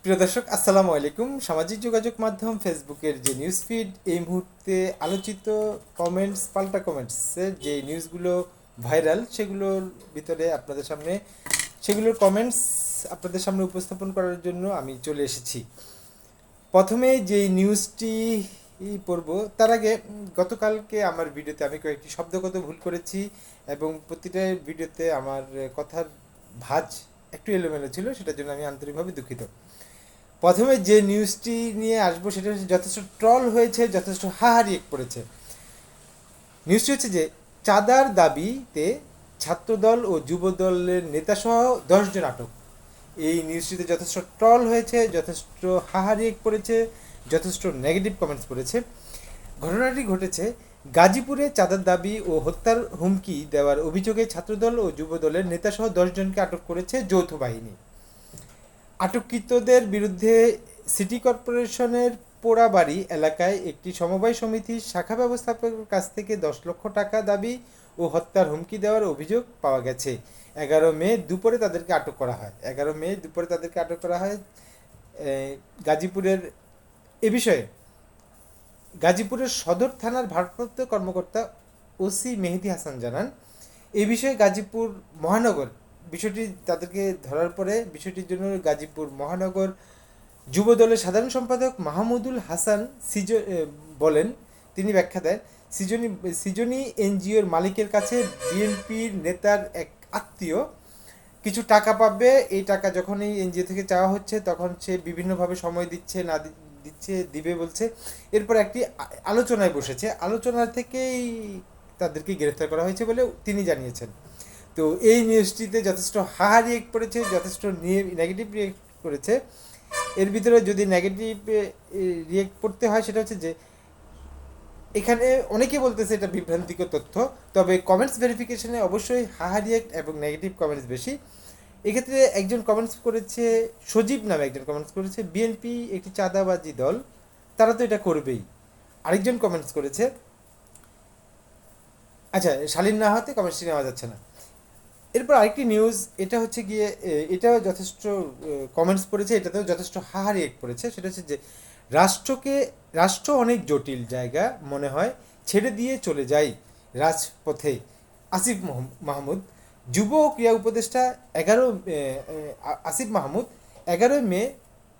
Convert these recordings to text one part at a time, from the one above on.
প্রিয় দর্শক, আসসালামু আলাইকুম। সামাজিক যোগাযোগ মাধ্যম ফেসবুকের যে নিউজ ফিড, এই মুহূর্তে আলোচিত কমেন্টস, পাল্টা কমেন্টসের যে নিউজগুলো ভাইরাল, সেগুলোর ভিতরে আপনাদের সামনে সেগুলোর কমেন্টস আপনাদের সামনে উপস্থাপন করার জন্য আমি চলে এসেছি। প্রথমে যে নিউজটি পড়ব তার আগে গতকালকে আমার ভিডিওতে আমি কয়েকটি শব্দগত ভুল করেছি এবং প্রতিটা ভিডিওতে আমার কথার ভাঁজ একটু এলোমেলো ছিল, সেটার জন্য আমি আন্তরিকভাবে দুঃখিত। প্রথমে যে নিউজটি নিয়ে আসবো সেটা হচ্ছে যথেষ্ট ট্রল হয়েছে, যথেষ্ট হাহারি পড়েছে। নিউজটি হচ্ছে যে চাঁদার দাবিতে ছাত্রদল ও যুবদলের নেতাসহ 10 জন আটক। এই নিউজটিতে যথেষ্ট ট্রল হয়েছে, যথেষ্ট হাহারি পড়েছে, যথেষ্ট নেগেটিভ কমেন্টস পড়েছে। ঘটনাটি ঘটেছে গাজীপুরে চাঁদার দাবি ও হত্যার হুমকি দেওয়ার অভিযোগে ছাত্রদল ও যুবদলের নেতাসহ 10 জনকে আটক করেছে যৌথ বাহিনী। আটককৃতদের বিরুদ্ধে সিটি কর্পোরেশনের পোড়াবাড়ি এলাকায় একটি সমবায় সমিতির শাখা ব্যবস্থাপকের কাছ থেকে 10 লক্ষ টাকা দাবি ও হত্যার হুমকি দেওয়ার অভিযোগ পাওয়া গেছে। 11 মে দুপুরে তাদেরকে আটক করা হয়। গাজীপুরের এ বিষয়ে গাজীপুরের সদর থানার ভারপ্রাপ্ত কর্মকর্তা ওসি মেহেদি হাসান জানান, এ বিষয়ে গাজীপুর মহানগর বিষয়টি তাদেরকে ধরার পরে বিষয়টির জন্য গাজীপুর মহানগর যুবদলের সাধারণ সম্পাদক মাহমুদুল হাসান বলেন, তিনি ব্যাখ্যা দেন, সিজনি এনজিওর মালিকের কাছে বিএনপির নেতার এক আত্মীয় কিছু টাকা পাবে। এই টাকা যখন এই এনজিও থেকে চাওয়া হচ্ছে তখন সে বিভিন্নভাবে সময় দিচ্ছে, না দিচ্ছে, দিবে বলছে। এরপর একটি আলোচনায় বসেছে, আলোচনা থেকেই তাদেরকে গ্রেফতার করা হয়েছে বলে তিনি জানিয়েছেন। তো এই নিউজটিতে যথেষ্ট হাহা রিয়েক্ট করেছে, যথেষ্ট নেগেটিভ রিয়েক্ট করেছে। এর ভিতরে যদি নেগেটিভ রিয়েক্ট করতে হয় সেটা হচ্ছে যে এখানে অনেকে বলতেছে এটা বিভ্রান্তিকর তথ্য, তবে কমেন্টস ভেরিফিকেশনে অবশ্যই হাহা রিয়েক্ট এবং নেগেটিভ কমেন্টস বেশি। এক্ষেত্রে একজন কমেন্টস করেছে, সজীব নামে একজন কমেন্টস করেছে, বিএনপি একটি চাঁদাবাজি দল, তারা তো এটা করবেই। আরেকজন কমেন্টস করেছে, আচ্ছা শালীন না হতে কমেন্টসটি নেওয়া যাচ্ছে না। এরপর আরেকটি নিউজ, এটা হচ্ছে গিয়ে এটাও যথেষ্ট কমেন্টস পড়েছে, এটাতেও যথেষ্ট হাহারি এক পড়েছে। সেটা হচ্ছে যে রাষ্ট্র অনেক জটিল জায়গা মনে হয়, ছেড়ে দিয়ে চলে যাই রাজপথে। আসিফ মাহমুদ, যুব ও ক্রীড়া উপদেষ্টা 11 মে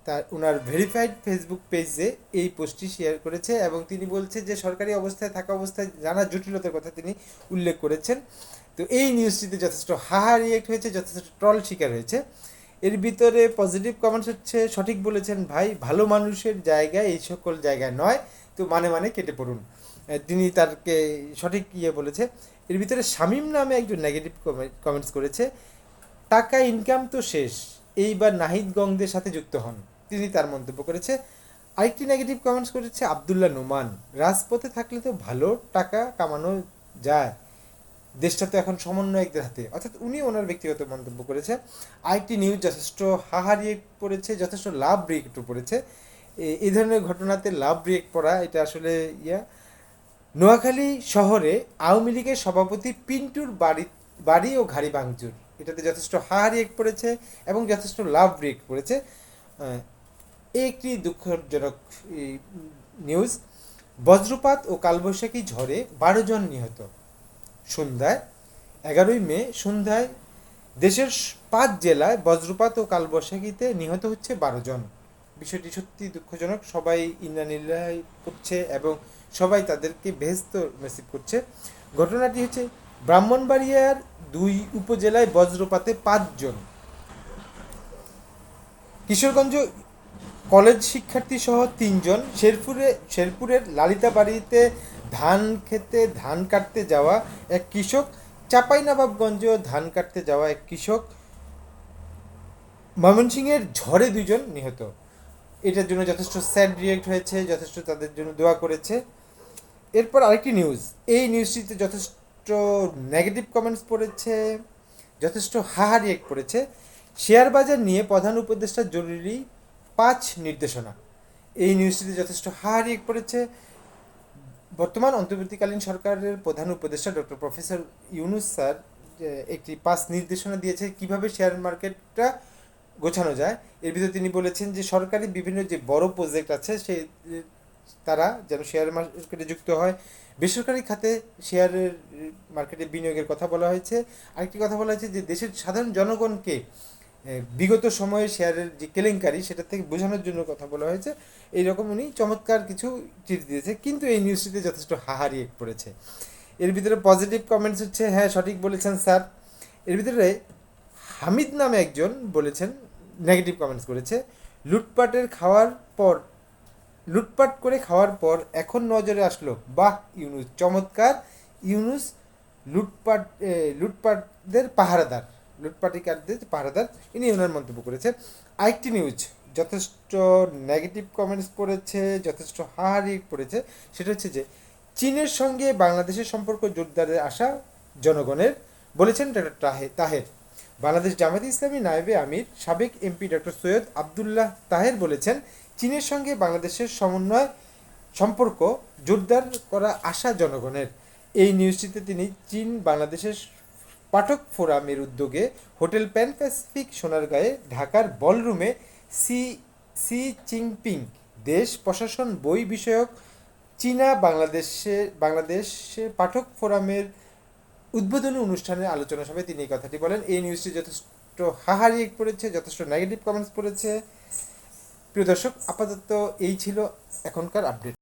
তার ওনার ভেরিফাইড ফেসবুক পেজে এই পোস্টটি শেয়ার করেছে এবং তিনি বলছে যে সরকারি অবস্থায় থাকা অবস্থায় নানা জটিলতার কথা তিনি উল্লেখ করেছেন। তো এই নিউজটিতে যথেষ্ট হাহা রিয়েক্ট হয়েছে, যথেষ্ট ট্রল শিকার হয়েছে। এর ভিতরে পজিটিভ কমেন্টস হচ্ছে, সঠিক বলেছেন ভাই, ভালো মানুষের জায়গায় এই সকল জায়গায় নয়, তো মানে কেটে পড়ুন। তিনি তারকে সঠিক বলেছে। এর ভিতরে শামীম নামে একজন নেগেটিভ কমেন্টস করেছে, টাকা ইনকাম তো শেষ, এইবার নাহিদ গঙ্গদের সাথে যুক্ত হন, তিনি তার মন্তব্য করেছে। আরেকটি নেগেটিভ কমেন্টস করেছে আবদুল্লাহ নোমান, রাজপথে থাকলে তো ভালো টাকা কামানো যায়, দেশটা তো এখন সমন্বয়কদের হাতে, অর্থাৎ উনি ওনার ব্যক্তিগত মন্তব্য করেছে। আরেকটি নিউজ যথেষ্ট হাহারিয়ে পড়েছে, যথেষ্ট লাভ রিয়েক্ট পড়েছে। এই ধরনের ঘটনাতে লাভ রিয়েক্ট পড়া এটা আসলে নোয়াখালী শহরে আওয়ামী লীগের সভাপতি পিন্টুর বাড়ি ও গাড়ি ভাঙচুর, এটাতে যথেষ্ট হাহারিয়েক্ট পড়েছে এবং যথেষ্ট লাভ রিয়েক্ট পড়েছে। একটি দুঃখজনক নিউজ, বজ্রপাত ও কালবৈশাখী ঝড়ে 12 জন নিহত। সন্ধ্যায় 11 মে সন্ধ্যায় দেশের 5 জেলায় বজ্রপাত ও কালবৈশাখীতে নিহত হচ্ছে 12 জন। বিষয়টি সত্যি দুঃখজনক, সবাই ইন্নানিল্লাহি করছে এবং সবাই তাদেরকে বেহেস্ত মেসিভ করছে। ঘটনাটি হচ্ছে ব্রাহ্মণবাড়িয়ার 2 উপজেলায় বজ্রপাতে 5 জন, কিশোরগঞ্জ কলেজ শিক্ষার্থী সহ 3 জন, শেরপুরের লালিতাবাড়িতে ধান কাটতে যাওয়া এক কৃষক, চাঁপাইনবাবগঞ্জ ধান কাটতে যাওয়া এক কৃষক, ময়মনসিংহের ঝড়ে 2 জন নিহত। এটার জন্য যথেষ্ট স্যাড রিয়েক্ট হয়েছে, যথেষ্ট তাদের জন্য দোয়া করেছে। এরপর আরেকটি নিউজ, এই নিউজটিতে যথেষ্ট নেগেটিভ কমেন্টস পড়েছে, যথেষ্ট হাহা রিয়েক্ট পড়েছে। শেয়ার বাজার নিয়ে প্রধান উপদেষ্টার জরুরি 5 নির্দেশনা, এই নিউজটিতে যথেষ্ট হাহা রিয়েক্ট পড়েছে। বর্তমান অন্তর্বর্তীকালীন সরকারের প্রধান উপদেষ্টা ডক্টর প্রফেসর ইউনুস স্যার একটি 5 নির্দেশনা দিয়েছে কিভাবে শেয়ার মার্কেটটা গোছানো যায়। এর ভিতরে তিনি বলেছেন যে সরকারি বিভিন্ন যে বড় প্রজেক্ট আছে তারা যেন শেয়ার মার্কেটে যুক্ত হয়, বেসরকারি খাতে শেয়ারের মার্কেটে বিনিয়োগের কথা বলা হয়েছে। আরেকটি কথা বলা হয়েছে যে দেশের সাধারণ জনগণকে বিগত সময়ে শেয়ারের যে কেলেঙ্কারি সেটা থেকে বোঝানোর জন্য কথা বলা হয়েছে। এইরকম উনি চমৎকার কিছু চিঠি দিয়েছে, কিন্তু এই নিউজটিতে যথেষ্ট হাহারি পড়েছে। এর ভিতরে পজিটিভ কমেন্টস হচ্ছে, হ্যাঁ সঠিক বলেছেন স্যার। এর ভিতরে হামিদ নামে একজন বলেছেন, নেগেটিভ কমেন্টস করেছে, লুটপাটের খাওয়ার পর লুটপাট করে খাওয়ার পর এখন নজরে আসলো, বাহ ইউনুস চমৎকার, ইউনুস লুটপাটদের পাহারাদার, লুটপাটিকারদের পাহারাদার, ইনি ওনার মন্তব্য করেছে। আরেকটি নিউজ যথেষ্ট নেগেটিভ কমেন্টস পড়েছে, যথেষ্ট হাহারি পড়েছে, সেটা হচ্ছে যে চীনের সঙ্গে বাংলাদেশের সম্পর্ক জোরদারের আশা জনগণের, বলেছেন ডক্টর তাহের। বাংলাদেশ জামায়াতে ইসলামী নায়েবে আমির সাবেক এমপি ডক্টর সৈয়দ আবদুল্লাহ তাহের বলেছেন, চীনের সঙ্গে বাংলাদেশের সম্পর্ক জোরদার করা আশা জনগণের। এই নিউজটিতে তিনি চীন বাংলাদেশের পাঠক ফোরামের উদ্যোগে হোটেল প্যান প্যাসিফিক সোনারগাঁয়ে ঢাকার বলরুমে সি সি জিনপিং দেশ প্রশাসন বই বিষয়ক চীনা বাংলাদেশের পাঠক ফোরামের উদ্বোধনী অনুষ্ঠানের আলোচনা সভায় তিনি এই কথাটি বলেন। এই নিউজটি যথেষ্ট হাহারি পড়েছে, যথেষ্ট নেগেটিভ কমেন্টস পড়েছে। প্রিয় দর্শক, আপাতত এই ছিল এখনকার আপডেট।